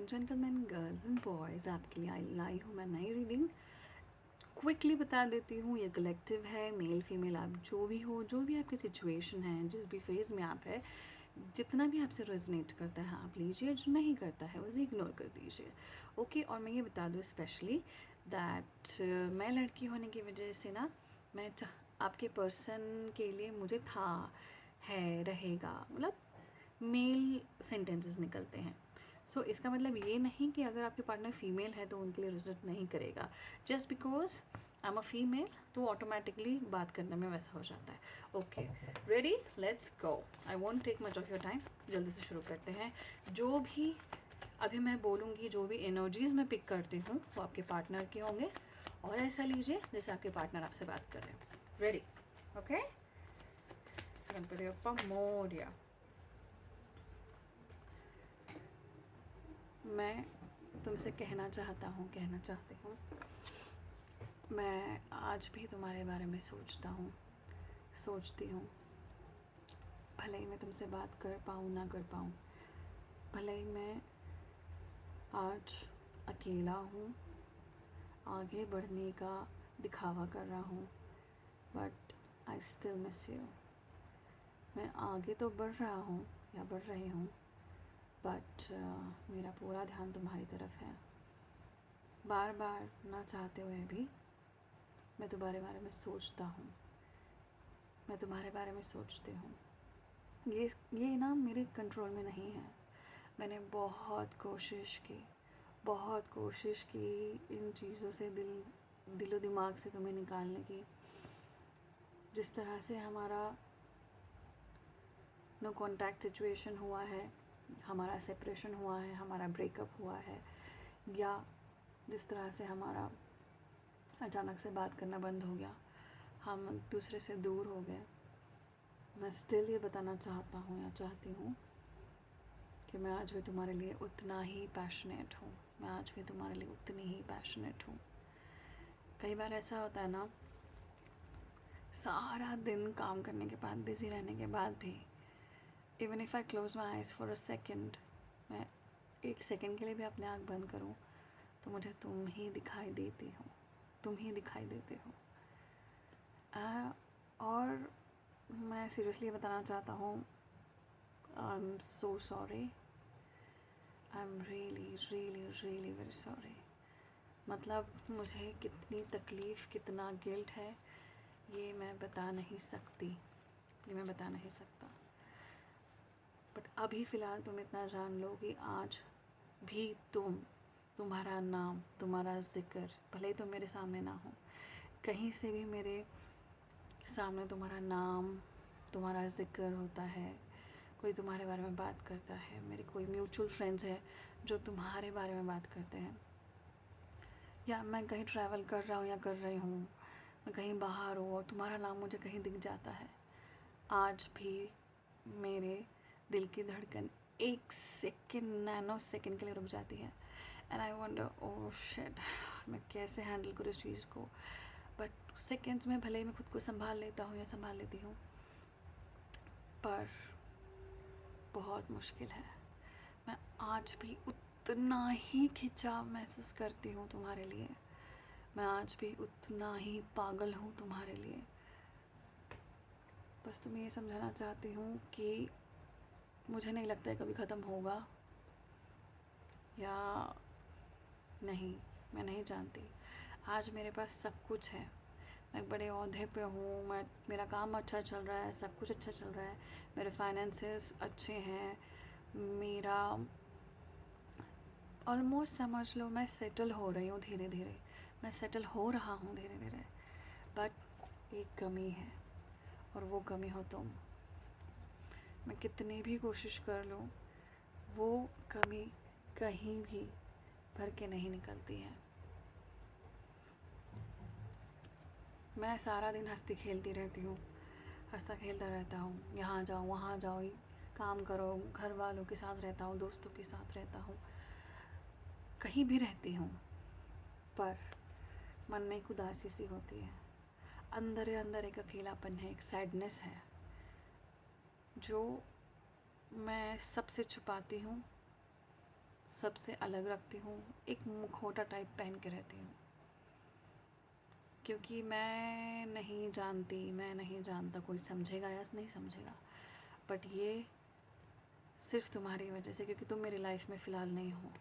And gentleman, girls and boys, आपके लिए लाई हूँ मैं नई रीडिंग। क्विकली बता देती हूँ, ये कलेक्टिव है, मेल फीमेल आप जो भी हो, जो भी आपकी सिचुएशन है, जिस भी फेज़ में आप है, जितना भी आपसे रेजोनेट करता है आप लीजिए, जो नहीं करता है उसे इग्नोर कर दीजिए। ओके, और मैं ये बता दूँ स्पेशली दैट मैं लड़की होने की वजह से ना, मैं आपके पर्सन के लिए मुझे था, है, रहेगा, मतलब मेल सेंटेंसेस निकलते हैं। सो इसका मतलब ये नहीं कि अगर आपके पार्टनर फीमेल है तो उनके लिए रिजल्ट नहीं करेगा। Just because I am a female तो ऑटोमेटिकली बात करने में वैसा हो जाता है। Okay, ready, let's go. I want take much of your time, जल्दी से शुरू करते हैं। जो भी अभी मैं बोलूँगी, जो भी एनर्जीज़ मैं पिक करती हूँ वो आपके पार्टनर के होंगे, और ऐसा लीजिए जैसे आपके पार्टनर आपसे बात कर रहे हैं। रेडी? ओके, गणपति बप्पा मोरया। मैं तुमसे कहना चाहती हूँ, मैं आज भी तुम्हारे बारे में सोचती हूँ। भले ही मैं तुमसे बात कर पाऊँ ना कर पाऊँ, भले ही मैं आज अकेला हूँ, आगे बढ़ने का दिखावा कर रहा हूँ, but I still miss you. मैं आगे तो बढ़ रहा हूँ या बढ़ रही हूँ, बट मेरा पूरा ध्यान तुम्हारी तरफ है। बार बार ना चाहते हुए भी मैं तुम्हारे बारे में सोचता हूँ, मैं तुम्हारे बारे में सोचती हूँ। ये ना मेरे कंट्रोल में नहीं है। मैंने बहुत कोशिश की इन चीज़ों से दिलो दिमाग से तुम्हें निकालने की। जिस तरह से हमारा नो कॉन्टैक्ट सिचुएशन हुआ है, हमारा सेपरेशन हुआ है, हमारा ब्रेकअप हुआ है, या जिस तरह से हमारा अचानक से बात करना बंद हो गया, हम एक दूसरे से दूर हो गए, मैं स्टिल ये बताना चाहती हूँ कि मैं आज भी तुम्हारे लिए उतना ही पैशनेट हूँ। मैं आज भी तुम्हारे लिए उतनी ही पैशनेट हूँ। कई बार ऐसा होता है ना, सारा दिन काम करने के बाद, बिज़ी रहने के बाद भी, even if I close my eyes for a second, मैं एक सेकेंड के लिए भी अपने आँख बंद करूँ तो मुझे तुम ही दिखाई देते हो। और मैं सीरियसली बताना चाहता हूँ, I am so sorry, I am really very sorry. मतलब मुझे कितनी तकलीफ़, कितना गिल्ट है, ये मैं बता नहीं सकता। बट अभी फ़िलहाल तुम इतना जान लो कि आज भी तुम्हारा नाम, तुम्हारा ज़िक्र, भले ही तुम मेरे सामने ना हो, कहीं से भी मेरे सामने तुम्हारा नाम, तुम्हारा ज़िक्र होता है, कोई तुम्हारे बारे में बात करता है, मेरे कोई म्यूचुअल फ्रेंड्स हैं जो तुम्हारे बारे में बात करते हैं, या मैं कहीं ट्रैवल कर रहा हूँ या कर रही हूँ, मैं कहीं बाहर हूँ और तुम्हारा नाम मुझे कहीं दिख जाता है, आज भी मेरे दिल की धड़कन एक सेकेंड, नैनो सेकेंड के लिए रुक जाती है। And I wonder, oh shit, मैं कैसे हैंडल करूँ इस चीज़ को। बट सेकेंड्स में भले ही मैं खुद को संभाल लेता हूँ या संभाल लेती हूँ, पर बहुत मुश्किल है। मैं आज भी उतना ही खिंचाव महसूस करती हूँ तुम्हारे लिए, मैं आज भी उतना ही पागल हूँ तुम्हारे लिए। बस तुम्हें ये समझाना चाहती हूँ कि मुझे नहीं लगता है कभी ख़त्म होगा या नहीं, मैं नहीं जानती। आज मेरे पास सब कुछ है, मैं एक बड़े ओहदे पे हूँ, मेरा काम अच्छा चल रहा है, सब कुछ अच्छा चल रहा है, मेरे फाइनेंसेस अच्छे हैं, मेरा ऑलमोस्ट समझ लो मैं सेटल हो रही हूँ धीरे धीरे, मैं सेटल हो रहा हूँ धीरे धीरे। बट एक कमी है, और वो कमी हो तुम। मैं कितनी भी कोशिश कर लूँ, वो कमी कहीं भी भर के नहीं निकलती है। मैं सारा दिन हंसती खेलती रहती हूँ, हंसता खेलता रहता हूँ, यहाँ जाओ वहाँ जाओ, काम करो, घर वालों के साथ रहता हूँ, दोस्तों के साथ रहता हूँ, कहीं भी रहती हूँ, पर मन में एक उदासी सी होती है, अंदर ही अंदर एक अकेलापन है, एक सैडनेस है, जो मैं सबसे छुपाती हूँ, सबसे अलग रखती हूँ, एक मुखौटा टाइप पहन के रहती हूँ, क्योंकि मैं नहीं जानती, मैं नहीं जानता कोई समझेगा या नहीं समझेगा, बट ये सिर्फ तुम्हारी वजह से, क्योंकि तुम मेरी लाइफ में फ़िलहाल नहीं हो,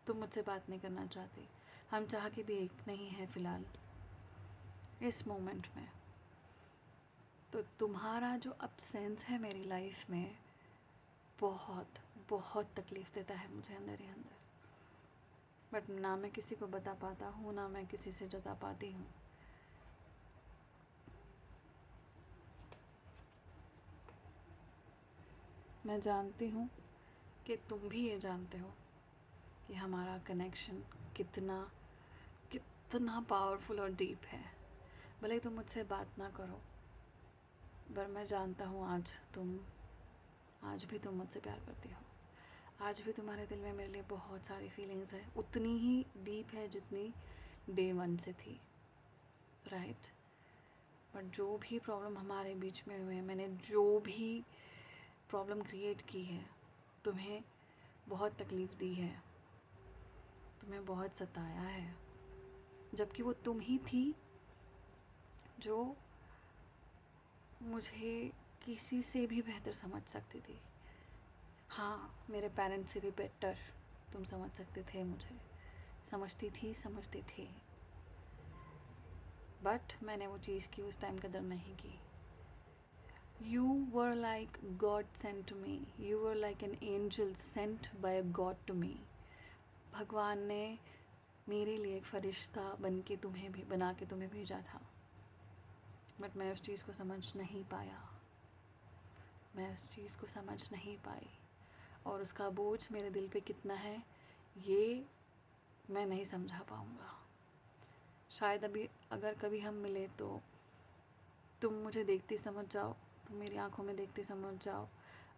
तुम मुझसे बात नहीं करना चाहती, हम चाह के भी एक नहीं है फ़िलहाल इस मोमेंट में। तो तुम्हारा जो अब्सेंस है मेरी लाइफ में बहुत बहुत तकलीफ़ देता है मुझे अंदर ही अंदर, बट ना मैं किसी को बता पाता हूँ, ना मैं किसी से जता पाती हूँ। मैं जानती हूँ कि तुम भी ये जानते हो कि हमारा कनेक्शन कितना कितना पावरफुल और डीप है। भले ही तुम मुझसे बात ना करो, पर मैं जानता हूँ आज भी तुम मुझसे प्यार करती हो, आज भी तुम्हारे दिल में मेरे लिए बहुत सारी फीलिंग्स है, उतनी ही डीप है जितनी डे 1 से थी, राइट। बट जो भी प्रॉब्लम हमारे बीच में हुए हैं, मैंने जो भी प्रॉब्लम क्रिएट की है, तुम्हें बहुत तकलीफ़ दी है, तुम्हें बहुत सताया है, जबकि वो तुम ही थी जो मुझे किसी से भी बेहतर समझ सकती थी। हाँ, मेरे पेरेंट्स से भी बेटर तुम समझ सकते थे मुझे, समझती थी, समझते थे, बट मैंने वो चीज़ की उस टाइम कदर नहीं की। You were like God sent to me. You were like an angel sent by a God to me. भगवान ने मेरे लिए एक फरिश्ता बन के तुम्हें भी बना के तुम्हें भेजा था, बट मैं उस चीज़ को समझ नहीं पाया, मैं उस चीज़ को समझ नहीं पाई, और उसका बोझ मेरे दिल पे कितना है ये मैं नहीं समझा पाऊँगा। शायद अभी अगर कभी हम मिले तो तुम मुझे देखती समझ जाओ, तुम मेरी आंखों में देखती समझ जाओ,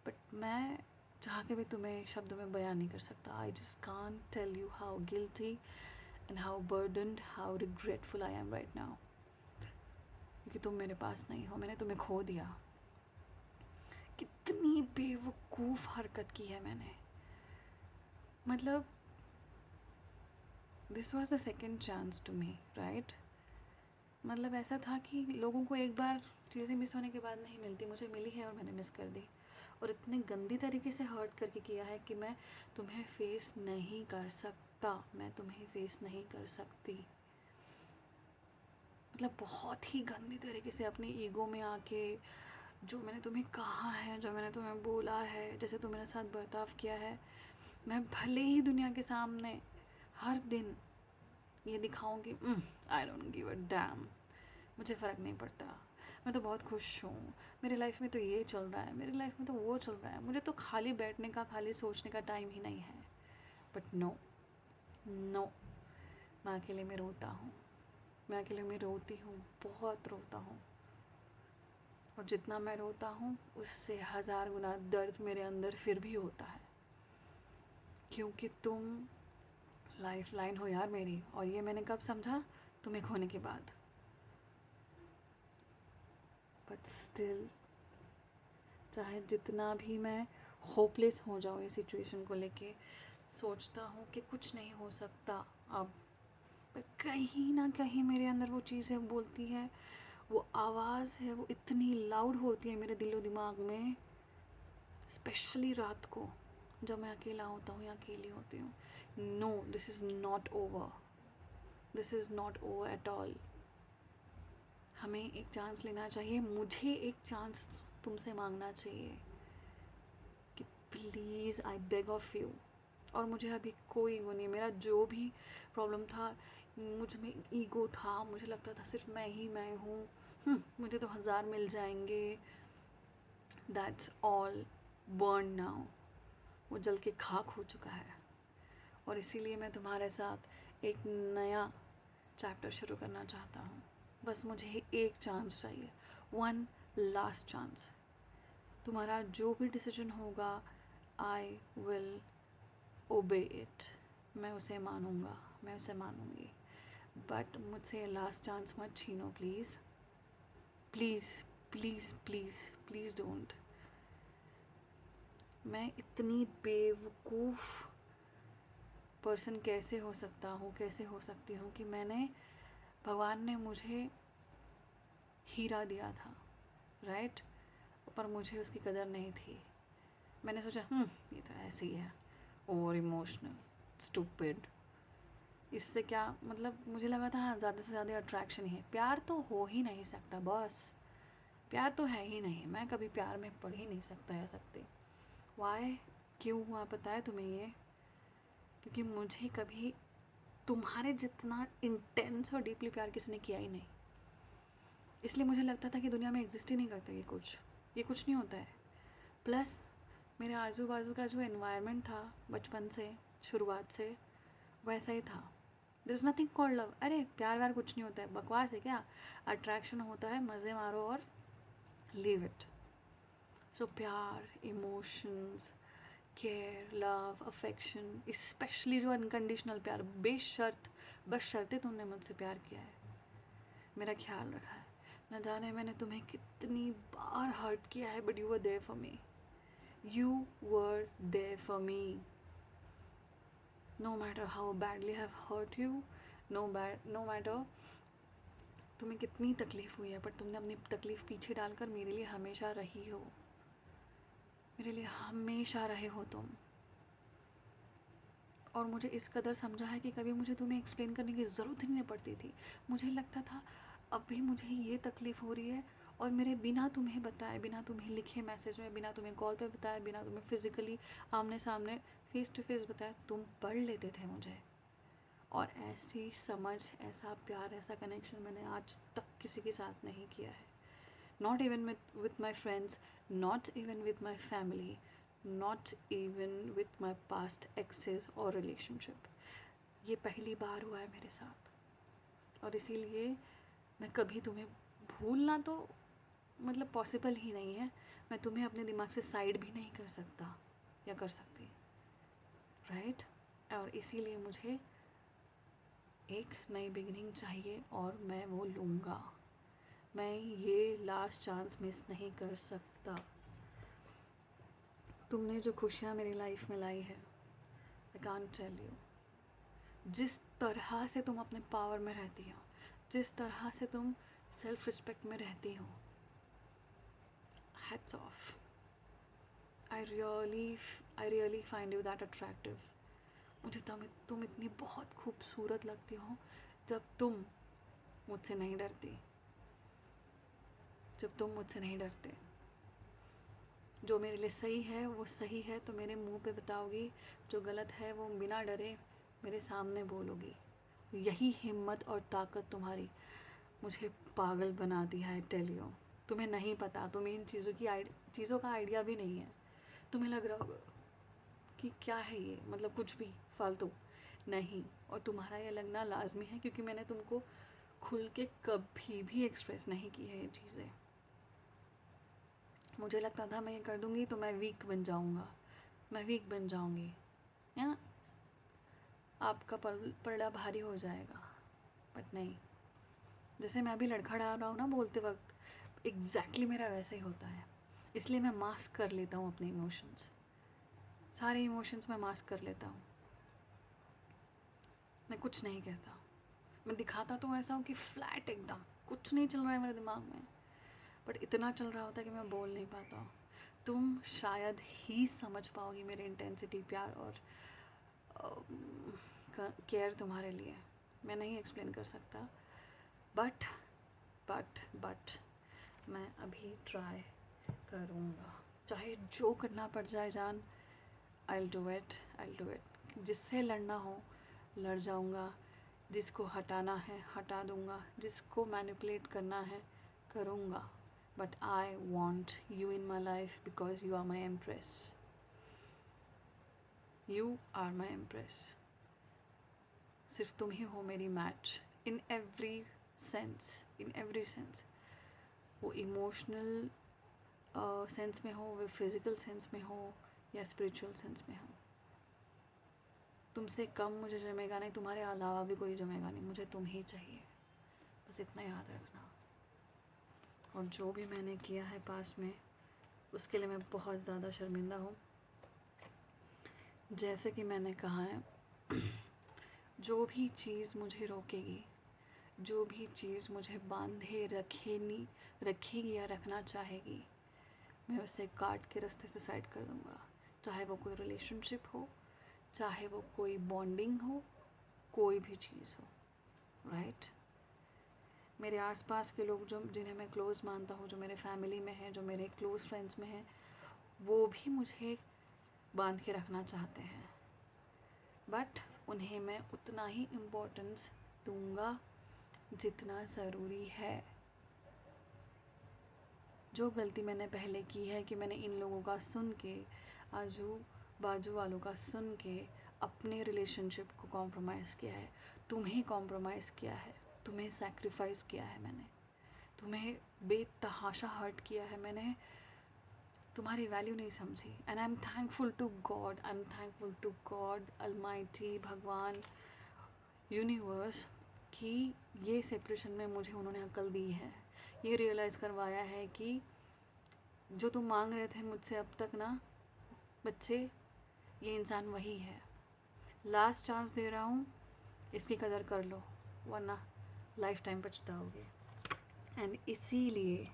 बट मैं चाह के भी तुम्हें शब्दों में बयान नहीं कर सकता। I just can't tell you how guilty and how burdened, how regretful I am right now, क्योंकि तुम मेरे पास नहीं हो, मैंने तुम्हें खो दिया। कितनी बेवकूफ़ हरकत की है मैंने, मतलब this was the second chance to me, right. मतलब ऐसा था कि लोगों को एक बार चीज़ें मिस होने के बाद नहीं मिलती, मुझे मिली है और मैंने मिस कर दी, और इतने गंदी तरीके से हर्ट करके किया है कि मैं तुम्हें फेस नहीं कर सकता, मैं तुम्हें फेस नहीं कर सकती। मतलब बहुत ही गंदी तरीके से अपनी ईगो में आके जो मैंने तुम्हें कहा है, जो मैंने तुम्हें बोला है, जैसे तुम मेरे साथ बर्ताव किया है, मैं भले ही दुनिया के सामने हर दिन ये दिखाऊंगी I don't give a dam, मुझे फ़र्क नहीं पड़ता, मैं तो बहुत खुश हूँ, मेरी लाइफ में तो ये चल रहा है, मेरी लाइफ में तो वो चल रहा है, मुझे तो खाली बैठने का, खाली सोचने का टाइम ही नहीं है। बट नो नो, मैं अकेले में रोता हूँ, मैं अकेले में रोती हूँ, बहुत रोता हूँ, और जितना मैं रोता हूँ उससे 1000 गुना दर्द मेरे अंदर फिर भी होता है, क्योंकि तुम लाइफ लाइन हो यार मेरी, और ये मैंने कब समझा, तुम्हें खोने के बाद। बट स्टिल, चाहे जितना भी मैं होपलेस हो जाऊँ इस सिचुएशन को लेके, सोचता हूँ कि कुछ नहीं हो सकता अब, पर कहीं ना कहीं मेरे अंदर वो चीज़ें बोलती है, वो आवाज़ है, वो इतनी लाउड होती है मेरे दिलो दिमाग में, स्पेशली रात को जब मैं अकेला होता हूँ या अकेली होती हूँ। No, this is not over, this is not over at all. हमें एक चांस लेना चाहिए, मुझे एक चांस तुमसे मांगना चाहिए कि please I beg of you. और मुझे अभी कोई ईगो नहीं, मेरा जो भी प्रॉब्लम था, मुझ में ईगो था, मुझे लगता था सिर्फ मैं ही मैं हूँ, मुझे तो 1000 मिल जाएंगे, दैट्स ऑल बर्न नाउ, वो जल के खाक हो चुका है। और इसीलिए मैं तुम्हारे साथ एक नया चैप्टर शुरू करना चाहता हूँ। बस मुझे एक चांस चाहिए, वन लास्ट चांस। तुम्हारा जो भी डिसीजन होगा, आई विल ओबे इट, मैं उसे मानूंगा, मैं उसे मानूंगी, बट मुझसे लास्ट चांस मत छीनो please, please please please please don't. मैं इतनी बेवकूफ़ पर्सन कैसे हो सकता हूँ, कैसे हो सकती हूँ कि भगवान ने मुझे हीरा दिया था, राइट, पर मुझे उसकी कदर नहीं थी। मैंने सोचा ये तो ऐसे ही है, ओवर इमोशनल, स्टूपिड, इससे क्या मतलब। मुझे लगा था हाँ ज़्यादा से ज़्यादा अट्रैक्शन ही है, प्यार तो हो ही नहीं सकता, बस प्यार तो है ही नहीं, मैं कभी प्यार में पढ़ ही नहीं सकता है सकते। वाई, क्यों हुआ पता है तुम्हें ये? क्योंकि मुझे कभी तुम्हारे जितना इंटेंस और डीपली प्यार किसी ने किया ही नहीं। इसलिए मुझे लगता था कि दुनिया में एग्जिस्ट ही नहीं करता ये कुछ नहीं होता है। प्लस मेरे आजू बाजू का जो एनवायरनमेंट था बचपन से, शुरुआत से वैसा ही था। There is nothing called love. अरे प्यार व्यार कुछ नहीं होता है, बकवास है क्या। अट्रैक्शन होता है, मज़े मारो और लीव इट। सो प्यार, emotions, care, love, affection, specially जो अनकंडीशनल प्यार, बेशर्त, बस शर्ते तुमने मुझसे प्यार किया है, मेरा ख्याल रखा है, न जाने मैंने तुम्हें कितनी बार हर्ट किया है, but you were there for me, you were there for me, no matter how badly have hurt you, no matter तुम्हें कितनी तकलीफ़ हुई है, पर तुमने अपनी तकलीफ़ पीछे डालकर मेरे लिए हमेशा रही हो, मेरे लिए हमेशा रहे हो तुम। और मुझे इस कदर समझा है कि कभी मुझे तुम्हें एक्सप्लेन करने की ज़रूरत ही नहीं पड़ती थी। मुझे लगता था अभी मुझे ये तकलीफ़ हो रही है, और मेरे बिना तुम्हें बताए, बिना तुम्हें लिखे मैसेज में, बिना तुम्हें कॉल पे बताए, बिना तुम्हें फ़िज़िकली आमने सामने फेस टू फेस बताए, तुम पढ़ लेते थे मुझे। और ऐसी समझ, ऐसा प्यार, ऐसा कनेक्शन मैंने आज तक किसी के साथ नहीं किया है। Not even with my friends, not even with my family, not even with my past exes or relationship. ये पहली बार हुआ है मेरे साथ, और इसीलिए मैं कभी तुम्हें भूलना तो मतलब पॉसिबल ही नहीं है। मैं तुम्हें अपने दिमाग से साइड भी नहीं कर सकता या कर सकती, राइट। और इसीलिए मुझे एक नई बिगिनिंग चाहिए, और मैं वो लूँगा। मैं ये लास्ट चांस मिस नहीं कर सकता। तुमने जो खुशियाँ मेरी लाइफ में लाई है, आई कांट टेल यू। जिस तरह से तुम अपने पावर में रहती हो, जिस तरह से तुम सेल्फ रिस्पेक्ट में रहती हो, hats off. I really find you that attractive. मुझे तुम इतनी बहुत खूबसूरत लगती हो जब तुम मुझसे नहीं डरती, जब तुम मुझसे नहीं डरते। जो मेरे लिए सही है वो सही है तो मेरे मुंह पे बताओगी, जो गलत है वो बिना डरे मेरे सामने बोलोगी। यही हिम्मत और ताकत तुम्हारी मुझे पागल बनाती है, टेल यू। तुम्हें नहीं पता, तुम्हें इन चीज़ों का आइडिया भी नहीं है। तुम्हें लग रहा होगा कि क्या है ये, मतलब कुछ भी फालतू नहीं। और तुम्हारा ये लगना लाजमी है, क्योंकि मैंने तुमको खुल के कभी भी एक्सप्रेस नहीं की है ये चीज़ें। मुझे लगता था मैं ये कर दूँगी तो मैं वीक बन जाऊँगा, मैं वीक बन जाऊँगी, या आपका पलड़ा भारी हो जाएगा, बट नहीं। जैसे मैं अभी लड़खड़ा रहा हूँ ना बोलते वक्त, एग्जैक्टली मेरा वैसे ही होता है। इसलिए मैं मास्क कर लेता हूँ अपने इमोशंस, सारे इमोशंस मैं मास्क कर लेता हूँ। मैं कुछ नहीं कहता, मैं दिखाता तो ऐसा हूँ कि फ्लैट एकदम कुछ नहीं चल रहा है मेरे दिमाग में, बट इतना चल रहा होता है कि मैं बोल नहीं पाता हूँ। तुम शायद ही समझ पाओगी मेरे इंटेंसिटी, प्यार और केयर तुम्हारे लिए। मैं नहीं एक्सप्लेन कर सकता, बट मैं अभी ट्राई करूँगा, चाहे जो करना पड़ जाए जान। I do it. जिससे लड़ना हो लड़ जाऊँगा, जिसको हटाना है हटा दूँगा, जिसको मैनिपुलेट करना है करूँगा। But I want you in my life because you are my empress. You are my empress. सिर्फ तुम ही हो मेरी मैच, इन एवरी सेंस। वो इमोशनल सेंस में हो, वो फिज़िकल सेंस में हो, या स्पिरिचुअल सेंस में हो। तुमसे कम मुझे जमेगा नहीं, तुम्हारे अलावा भी कोई जमेगा नहीं, मुझे तुम ही चाहिए, बस इतना याद रखना। और जो भी मैंने किया है पास में, उसके लिए मैं बहुत ज़्यादा शर्मिंदा हूँ। जैसे कि मैंने कहा है जो भी चीज़ मुझे रोकेगी, जो भी चीज़ मुझे बांधे रखेगी या रखना चाहेगी, मैं उसे काट के रास्ते से साइड कर दूँगा। चाहे वो कोई रिलेशनशिप हो, चाहे वो कोई बॉन्डिंग हो, कोई भी चीज़ हो, राइट। मेरे आसपास के लोग जो जिन्हें मैं क्लोज़ मानता हूँ, जो मेरे फैमिली में हैं, जो मेरे क्लोज़ फ्रेंड्स में हैं, वो भी मुझे बांध के रखना चाहते हैं, बट उन्हें मैं उतना ही इम्पोर्टेंस दूंगा जितना ज़रूरी है। जो गलती मैंने पहले की है कि मैंने इन लोगों का सुन के, आजू बाजू वालों का सुन के अपने रिलेशनशिप को कॉम्प्रोमाइज़ किया है, तुम्हें कॉम्प्रोमाइज़ किया है, तुम्हें सैक्रिफाइस किया है मैंने, तुम्हें बेतहाशा हर्ट किया है मैंने, तुम्हारी वैल्यू नहीं समझी। And I am thankful to God, I am thankful to God almighty, भगवान, यूनिवर्स, कि ये सेपरेशन में मुझे उन्होंने अक्ल दी है, ये रियलाइज़ करवाया है कि जो तुम मांग रहे थे मुझसे अब तक ना बच्चे, ये इंसान वही है। लास्ट चांस दे रहा हूँ, इसकी कदर कर लो, वरना लाइफ टाइम पछताओगे। एंड इसीलिए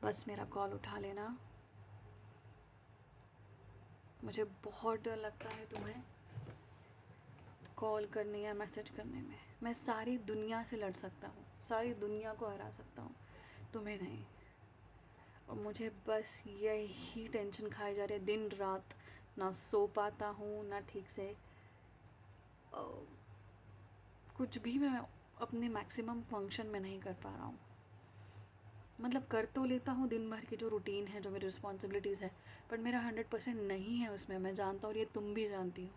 बस मेरा कॉल उठा लेना। मुझे बहुत डर लगता है तुम्हें कॉल करने या मैसेज करने में। मैं सारी दुनिया से लड़ सकता हूँ, सारी दुनिया को हरा सकता हूँ, तुम्हें नहीं। और मुझे बस यही टेंशन खाए जा रही है दिन रात, ना सो पाता हूँ, ना ठीक से कुछ भी मैं अपने मैक्सिमम फंक्शन में नहीं कर पा रहा हूँ। मतलब कर तो लेता हूँ दिन भर की जो रूटीन है, जो मेरी रिस्पॉन्सिबिलिटीज़ है, बट मेरा 100% नहीं है उसमें, मैं जानता हूँ और ये तुम भी जानती हो।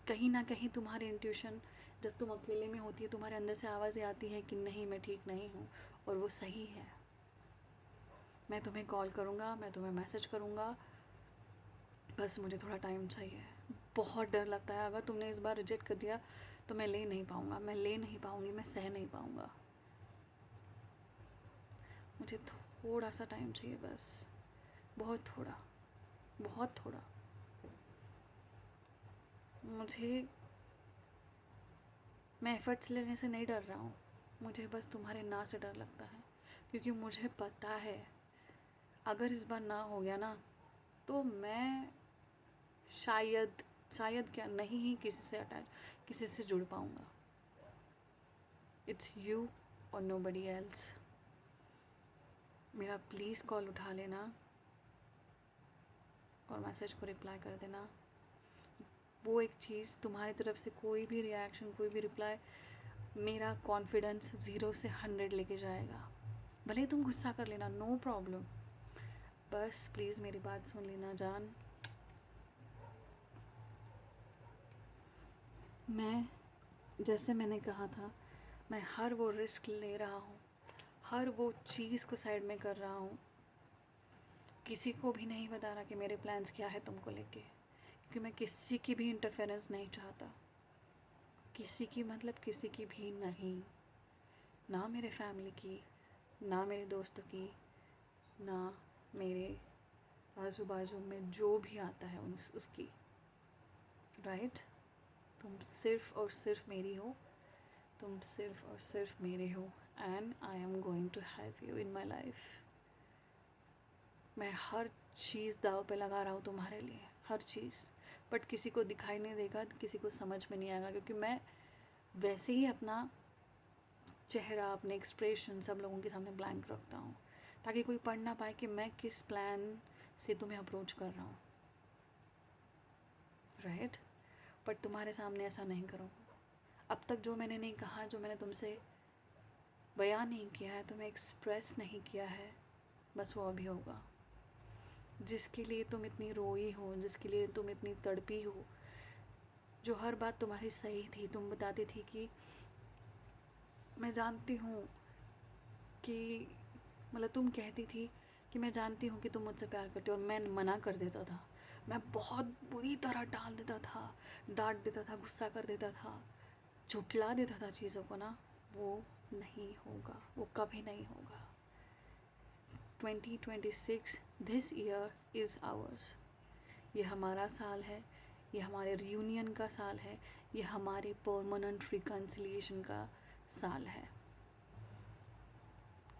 कहीं ना कहीं तुम्हारी इंट्यूशन जब तुम अकेले में होती है, तुम्हारे अंदर से आवाज़ें आती हैं कि नहीं मैं ठीक नहीं हूँ, और वो सही है। मैं तुम्हें कॉल करूँगा, मैं तुम्हें मैसेज करूँगा, बस मुझे थोड़ा टाइम चाहिए। बहुत डर लगता है, अगर तुमने इस बार रिजेक्ट कर दिया तो मैं ले नहीं पाऊँगा, मैं ले नहीं पाऊँगी, मैं सह नहीं पाऊँगा। मुझे थोड़ा सा टाइम चाहिए बस, बहुत थोड़ा, बहुत थोड़ा। मैं एफ़र्ट्स लेने से नहीं डर रहा हूँ, मुझे बस तुम्हारे ना से डर लगता है, क्योंकि मुझे पता है अगर इस बार ना हो गया ना तो मैं शायद क्या नहीं ही किसी से जुड़ पाऊँगा। इट्स यू और नोबडी एल्स। मेरा प्लीज़ कॉल उठा लेना और मैसेज को रिप्लाई कर देना। वो एक चीज़, तुम्हारी तरफ से कोई भी रिएक्शन, कोई भी रिप्लाई मेरा कॉन्फिडेंस 0 से 100 लेके जाएगा। भले ही तुम गुस्सा कर लेना, नो प्रॉब्लम, बस प्लीज़ मेरी बात सुन लेना जान। मैं, जैसे मैंने कहा था, मैं हर वो रिस्क ले रहा हूँ, हर वो चीज़ को साइड में कर रहा हूँ, किसी को भी नहीं बता रहा कि मेरे प्लान्स क्या है तुमको लेके, क्योंकि मैं किसी की भी इंटरफेरेंस नहीं चाहता, किसी की मतलब किसी की भी नहीं, ना मेरे फैमिली की, ना मेरे दोस्तों की, ना मेरे आजू बाजू में जो भी आता है उसकी, राइट। तुम सिर्फ़ और सिर्फ मेरी हो, तुम सिर्फ़ और सिर्फ मेरे हो, and I am going to help you in my life. मैं हर चीज़ दाव पे लगा रहा हूँ तुम्हारे लिए, हर चीज़, बट किसी को दिखाई नहीं देगा, किसी को समझ में नहीं आएगा, क्योंकि मैं वैसे ही अपना चेहरा, अपने एक्सप्रेशन सब लोगों के सामने ब्लैंक रखता हूँ, ताकि कोई पढ़ ना पाए कि मैं किस प्लान से तुम्हें अप्रोच कर रहा हूँ, राइट। बट तुम्हारे सामने ऐसा नहीं करूँगा। अब तक जो मैंने नहीं कहा, जो मैंने तुमसे बयान नहीं किया है, तुम्हें एक्सप्रेस नहीं किया है, बस वो अभी होगा। जिसके लिए तुम इतनी रोई हो, जिसके लिए तुम इतनी तड़पी हो, जो हर बात तुम्हारी सही थी, तुम बताती थी कि मैं जानती हूँ कि, मतलब तुम कहती थी कि मैं जानती हूँ कि तुम मुझसे प्यार करते हो, और मैं मना कर देता था, मैं बहुत बुरी तरह टाल देता था, डांट देता था, गुस्सा कर देता था, झुठला देता था चीज़ों को ना। वो नहीं होगा, वो कभी नहीं होगा। 2026 दिस ईयर इज़ आवर्स, ये हमारा साल है, ये हमारे रियूनियन का साल है, ये हमारे परमानेंट रिकन्सिलिएशन का साल है,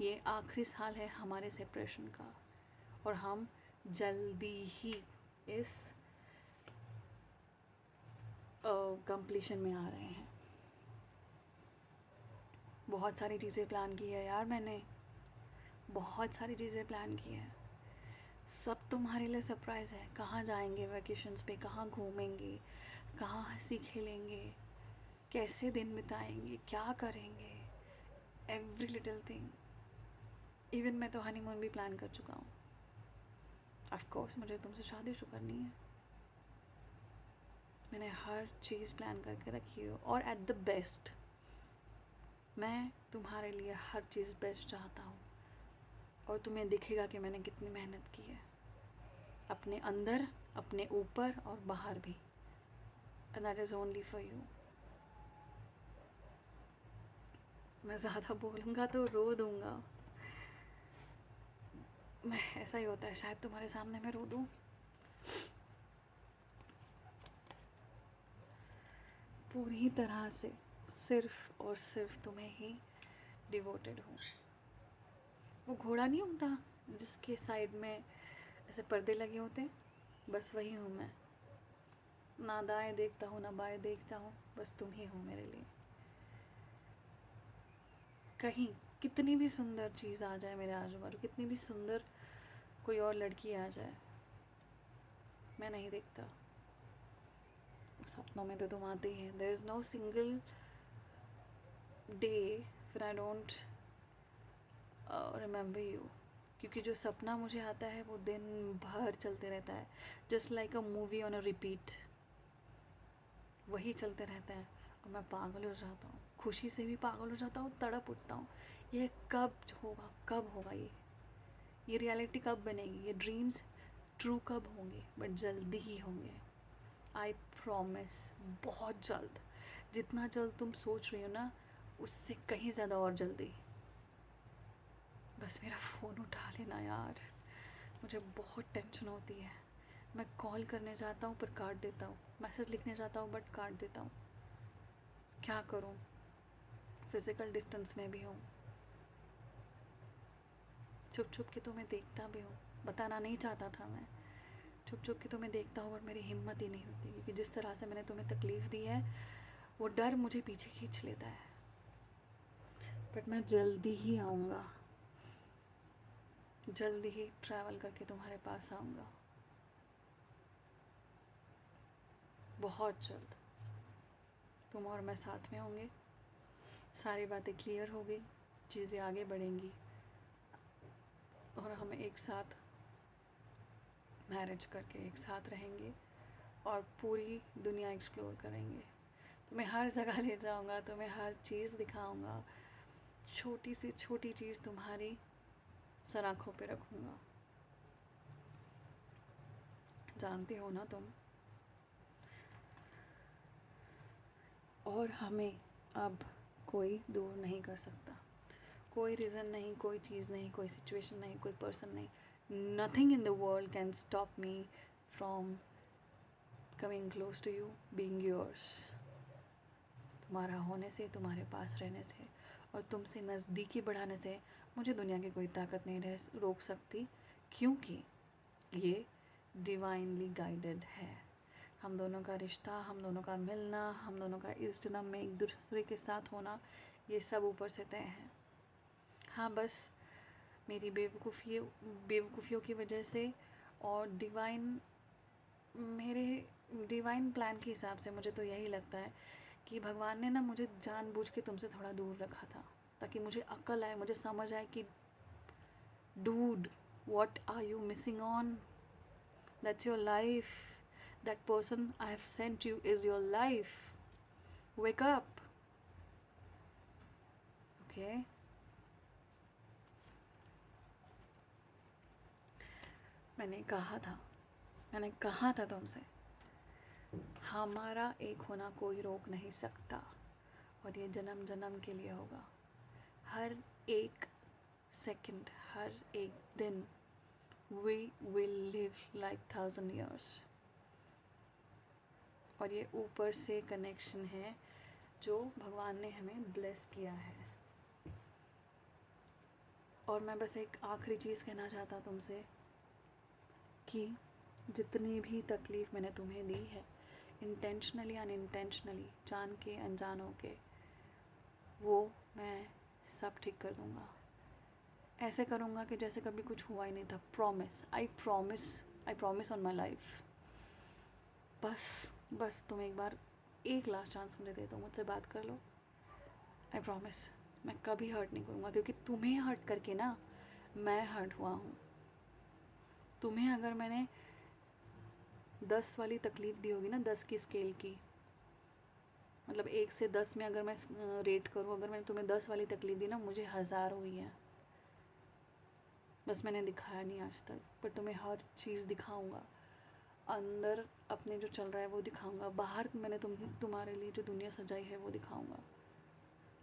ये आखिरी साल है हमारे सेपरेशन का, और हम जल्दी ही इस कंप्लीशन में आ रहे हैं। बहुत सारी चीज़ें प्लान की है यार मैंने, बहुत सारी चीज़ें प्लान की है, सब तुम्हारे लिए सरप्राइज़ है। कहाँ जाएंगे वेकेशंस पे, कहाँ घूमेंगे, कहाँ हंसी खेलेंगे, कैसे दिन बिताएंगे, क्या करेंगे, एवरी लिटिल थिंग। इवन मैं तो हनीमून भी प्लान कर चुका हूँ। ऑफ कोर्स मुझे तुमसे शादी तो करनी है, मैंने हर चीज़ प्लान करके रखी है, और एट द बेस्ट मैं तुम्हारे लिए हर चीज़ बेस्ट चाहता हूँ, और तुम्हें दिखेगा कि मैंने कितनी मेहनत की है अपने अंदर, अपने ऊपर और बाहर भी, and that is only for you. मैं ज़्यादा बोलूँगा तो रो दूँगा, मैं ऐसा ही होता है शायद तुम्हारे सामने मैं रो दूँ। पूरी तरह से सिर्फ और सिर्फ तुम्हें ही डिवोटेड हूँ। वो घोड़ा नहीं होता जिसके साइड में ऐसे पर्दे लगे होते हैं, बस वही हूँ मैं। ना दाएं देखता हूँ ना बाएं देखता हूँ, बस तुम ही हो मेरे लिए। कहीं कितनी भी सुंदर चीज़ आ जाए मेरे आजू बाजू, कितनी भी सुंदर कोई और लड़की आ जाए, मैं नहीं देखता। सपनों में तो तुम आते ही हैं। There is no single day when I don't remember you, क्योंकि जो सपना मुझे आता है वो दिन भर चलते रहता है, just like a movie on a repeat. वही चलते रहता है और मैं पागल हो जाता हूँ, खुशी से भी पागल हो जाता हूँ, तड़प उठता हूँ। ये कब होगा, कब होगा, ये रियलिटी कब बनेगी, ये ड्रीम्स ट्रू कब होंगे, बट जल्दी ही होंगे, आई प्रॉमिस। बहुत जल्द, जितना जल्द तुम सोच रही हो ना उससे कहीं ज़्यादा और जल्दी। बस मेरा फ़ोन उठा लेना यार, मुझे बहुत टेंशन होती है। मैं कॉल करने जाता हूँ पर काट देता हूँ, मैसेज लिखने जाता हूँ बट काट देता हूँ। क्या करूँ, फिज़िकल डिस्टेंस में भी हूँ, छुप छुप के तुम्हें देखता भी हूँ, बताना नहीं चाहता था मैं। छुप छुप के तुम्हें देखता हूँ और मेरी हिम्मत ही नहीं होती, क्योंकि जिस तरह से मैंने तुम्हें तकलीफ़ दी है वो डर मुझे पीछे खींच लेता है। बट मैं जल्दी ही आऊँगा, जल्दी ही ट्रैवल करके तुम्हारे पास आऊँगा, बहुत जल्द। तुम और मैं साथ में होंगे, सारी बातें क्लियर हो गई, चीज़ें आगे बढ़ेंगी, और हम एक साथ मैरिज करके एक साथ रहेंगे और पूरी दुनिया एक्सप्लोर करेंगे। तुम्हें हर जगह ले जाऊंगा, तुम्हें हर चीज़ दिखाऊंगा, छोटी सी छोटी चीज़ तुम्हारी सर आँखों पे रखूँगा। जानते हो ना तुम, और हमें अब कोई दूर नहीं कर सकता, कोई रीज़न नहीं, कोई चीज़ नहीं, कोई सिचुएशन नहीं, कोई पर्सन नहीं। Nothing in the world can stop me from coming close to you, being yours. तुम्हारा होने से, तुम्हारे पास रहने से और तुमसे नज़दीकी बढ़ाने से मुझे दुनिया की कोई ताकत नहीं रोक सकती, क्योंकि ये डिवाइनली गाइडेड है। हम दोनों का रिश्ता, हम दोनों का मिलना, हम दोनों का इस जन्म में एक दूसरे के साथ होना, ये सब ऊपर से तय है। हाँ, बस मेरी बेवकूफ़ियों की वजह से और मेरे डिवाइन प्लान के हिसाब से मुझे तो यही लगता है कि भगवान ने ना मुझे जानबूझ के तुमसे थोड़ा दूर रखा था, ताकि मुझे अक्ल आए, मुझे समझ आए कि dude, what are you missing on, that's your life, that person I have sent you is your life, wake up, okay. मैंने कहा था तुमसे, हमारा एक होना कोई रोक नहीं सकता, और ये जन्म जन्म के लिए होगा। हर एक सेकंड, हर एक दिन, we will live like 1000 years. और ये ऊपर से कनेक्शन है जो भगवान ने हमें ब्लेस किया है। और मैं बस एक आखिरी चीज़ कहना चाहता तुमसे कि जितनी भी तकलीफ़ मैंने तुम्हें दी है, इंटेंशनली अनइंटेंशनली, जान के अनजान हो के, वो मैं सब ठीक कर दूँगा। ऐसे करूँगा कि जैसे कभी कुछ हुआ ही नहीं था। Promise, I promise on my life. बस तुम एक बार एक लास्ट चांस मुझे दे दो, मुझसे बात कर लो। आई प्रॉमिस मैं कभी हर्ट नहीं करूँगा, क्योंकि तुम्हें हर्ट करके ना मैं हर्ट हुआ हूँ। तुम्हें अगर मैंने 10 वाली तकलीफ़ दी होगी ना, 10 की स्केल की, मतलब 1 से 10 में अगर मैं रेट करूँ, अगर मैंने तुम्हें 10 वाली तकलीफ़ दी ना, मुझे 1000 हुई है। बस मैंने दिखाया नहीं आज तक, पर तुम्हें हर चीज़ दिखाऊंगा। अंदर अपने जो चल रहा है वो दिखाऊंगा, बाहर मैंने तुम्हारे लिए जो दुनिया सजाई है वो दिखाऊंगा।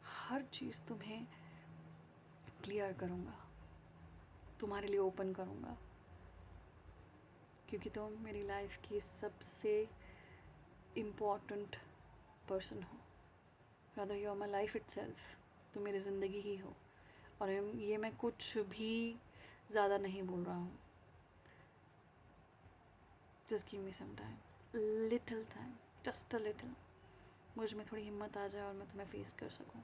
हर चीज़ तुम्हें क्लियर करूंगा, तुम्हारे लिए ओपन करूंगा, क्योंकि तुम मेरी लाइफ की सबसे इम्पॉर्टेंट पर्सन हो। Rather you are my life itself, तुम मेरी ज़िंदगी ही हो। और ये मैं कुछ भी ज़्यादा नहीं बोल रहा हूँ। Just give me some time, little time, just a little. मुझ में थोड़ी हिम्मत आ जाए और मैं तुम्हें फेस कर सकूँ।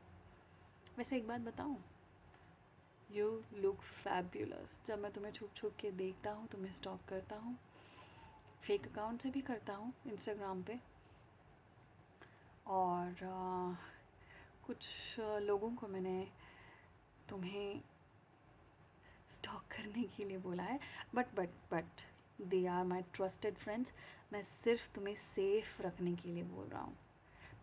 वैसे एक बात बताऊँ, यू लुक फैब्यूलस। जब मैं तुम्हें छुप छुप के देखता हूँ, तुम्हें स्टॉक करता हूँ, फेक अकाउंट से भी करता हूँ इंस्टाग्राम पे, और कुछ लोगों को मैंने तुम्हें स्टॉक करने के लिए बोला है, but they are my trusted friends. मैं सिर्फ तुम्हें सेफ़ रखने के लिए बोल रहा हूँ।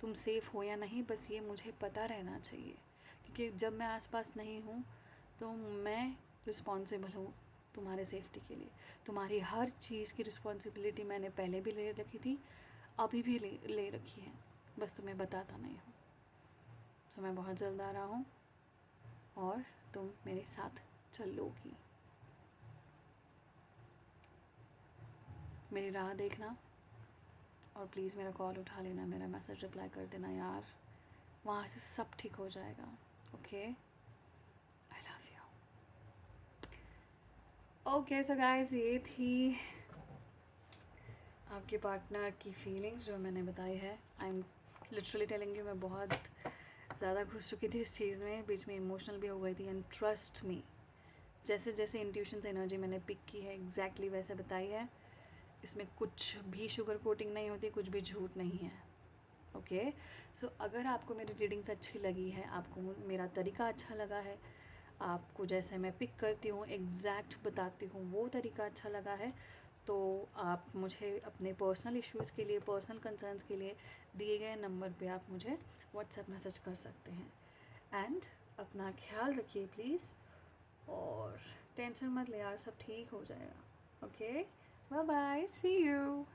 तुम सेफ़ हो या नहीं, बस ये मुझे पता रहना चाहिए, क्योंकि जब मैं आसपास नहीं हूँ तो मैं रिस्पॉन्सिबल हूँ तुम्हारे सेफ्टी के लिए। तुम्हारी हर चीज़ की रिस्पॉन्सिबिलिटी मैंने पहले भी ले रखी थी, अभी भी ले रखी है, बस तुम्हें बताता नहीं हूँ। तो मैं बहुत जल्द आ रहा हूँ और तुम मेरे साथ चलोगी। मेरी राह देखना और प्लीज़ मेरा कॉल उठा लेना, मेरा मैसेज रिप्लाई कर देना यार, वहाँ से सब ठीक हो जाएगा। Okay, I love you. Okay so guys, ये थी आपके पार्टनर की फीलिंग्स जो मैंने बताई है। I am literally telling you, मैं बहुत ज़्यादा घुस चुकी थी इस चीज़ में, बीच में इमोशनल भी हो गई थी। एंड ट्रस्ट मी, जैसे जैसे इंट्यूशन से एनर्जी मैंने पिक की है, एग्जैक्टली वैसे बताई है। इसमें कुछ भी शुगर कोटिंग नहीं होती, कुछ भी झूठ नहीं है। ओके सो अगर आपको मेरी रीडिंग्स अच्छी लगी है, आपको मेरा तरीका अच्छा लगा है, आपको जैसे मैं पिक करती हूँ, एग्जैक्ट बताती हूँ, वो तरीका अच्छा लगा है, तो आप मुझे अपने पर्सनल इश्यूज़ के लिए, पर्सनल कंसर्न्स के लिए दिए गए नंबर पे आप मुझे व्हाट्सएप मैसेज कर सकते हैं। एंड अपना ख्याल रखिए प्लीज़, और टेंशन मत ले यार, सब ठीक हो जाएगा। Okay, bye bye, see you.